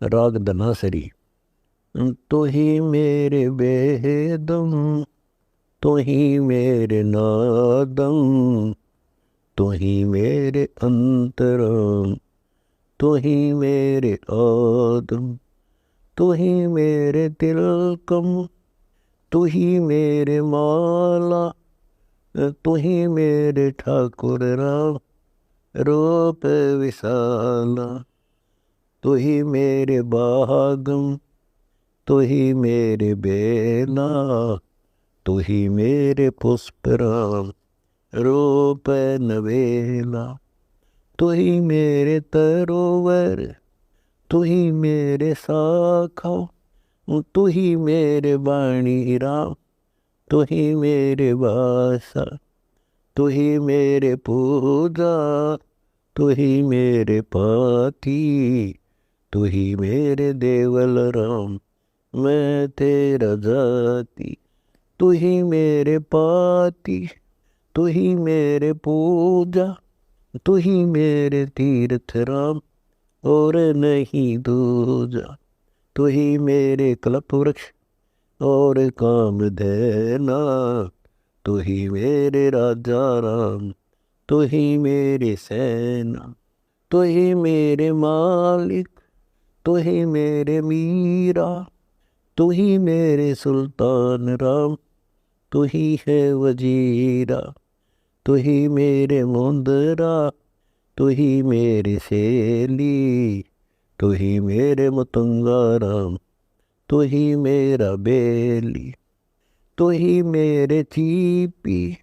राग धनासरी। तू ही मेरे बेदम, तू ही मेरे नादम, तू ही मेरे अंतरम, तू ही मेरे आदम, तू ही मेरे तिलकम, तू ही मेरे माला, तू ही मेरे ठाकुर राम रूप विशाला। तू ही मेरे बागम, तू ही मेरे बेला, तू ही मेरे पुष्पराम रूप नवेला। तू ही मेरे तरोवर, तू ही मेरे साखा, तू ही मेरे बाणी राम, तू ही मेरे वासा, तू ही मेरे पूजा, तू ही मेरे पाती, तू ही मेरे देवल राम मैं तेरा जाति। तू ही मेरे पाती, तू ही मेरे पूजा, तू ही मेरे तीर्थ राम और नहीं दूजा। तू ही मेरे कल्प वृक्ष और कामधेना, तू ही मेरे राजा राम, तू ही मेरी सेना। तू ही मेरे मालिक, तू ही मेरे मीरा, तू ही मेरे सुल्तान राम, तू ही है वजीरा। तू ही मेरे मुंदरा, तू ही मेरी सेली, तू ही मेरे मुतंगा राम, तू ही मेरा बेली। तू ही मेरे चीपी,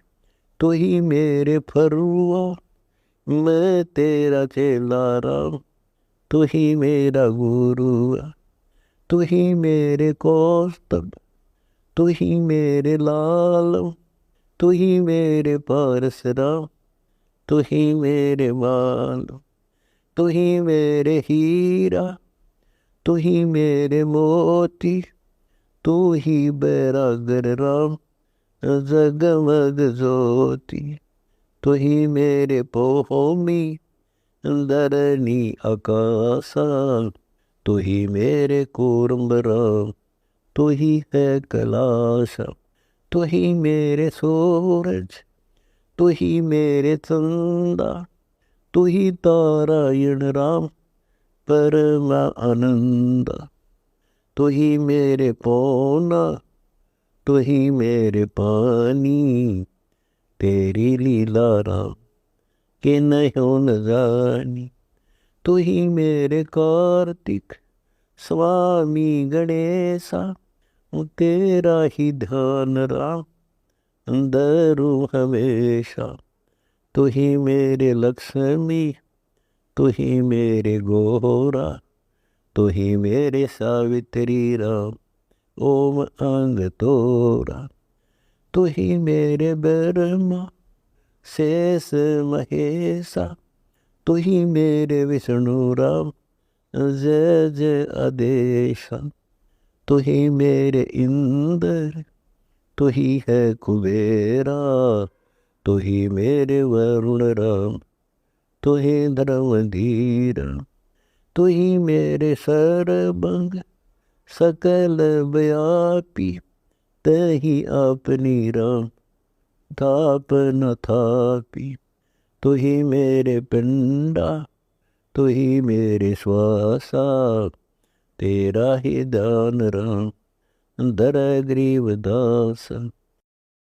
तू ही मेरे फरुआ, मैं तेरा चेला राम, तू ही मेरा गुरु। तू ही मेरे कौस्तभ, तू ही मेरे लालम, तू ही मेरे पारस राम, तू ही मेरे मालम। तू ही मेरे हीरा, तू ही मेरे मोती, तू ही बैरागर राम जगमग ज्योति। तू ही मेरे पोहोमी धरणी आकाशा, तू ही मेरे कूर्म राम, तू ही है कैलाश। तू ही मेरे सूरज, तू ही मेरे चंदा, तू ही तारायण राम परम आनंद। तू ही मेरे पौना, तू ही मेरे पानी, तेरी लीला राम के नहीं न जानी। तू ही मेरे कार्तिक स्वामी गणेशा, तेरा ही ध्यान राम धरूं हमेशा। तू ही मेरे लक्ष्मी, तू ही मेरे गोरा, तू ही मेरे सावित्री राम ओम अंग तोरा। तू ही मेरे ब्रह्मा शेष महेशा, तू ही मेरे विष्णु राम जय जय आदेशा। तू ही मेरे इंद्र, तू ही है कुबेरा, तू ही मेरे वरुण राम, तू ही धर्मधीर। तू ही मेरे सर्वंग सकल व्यापी, तही अपनी राम थाप न थापी। तू ही मेरे पिंडा, तू ही मेरे श्वासा, तेरा ही दान राम दर ग्रीव दास।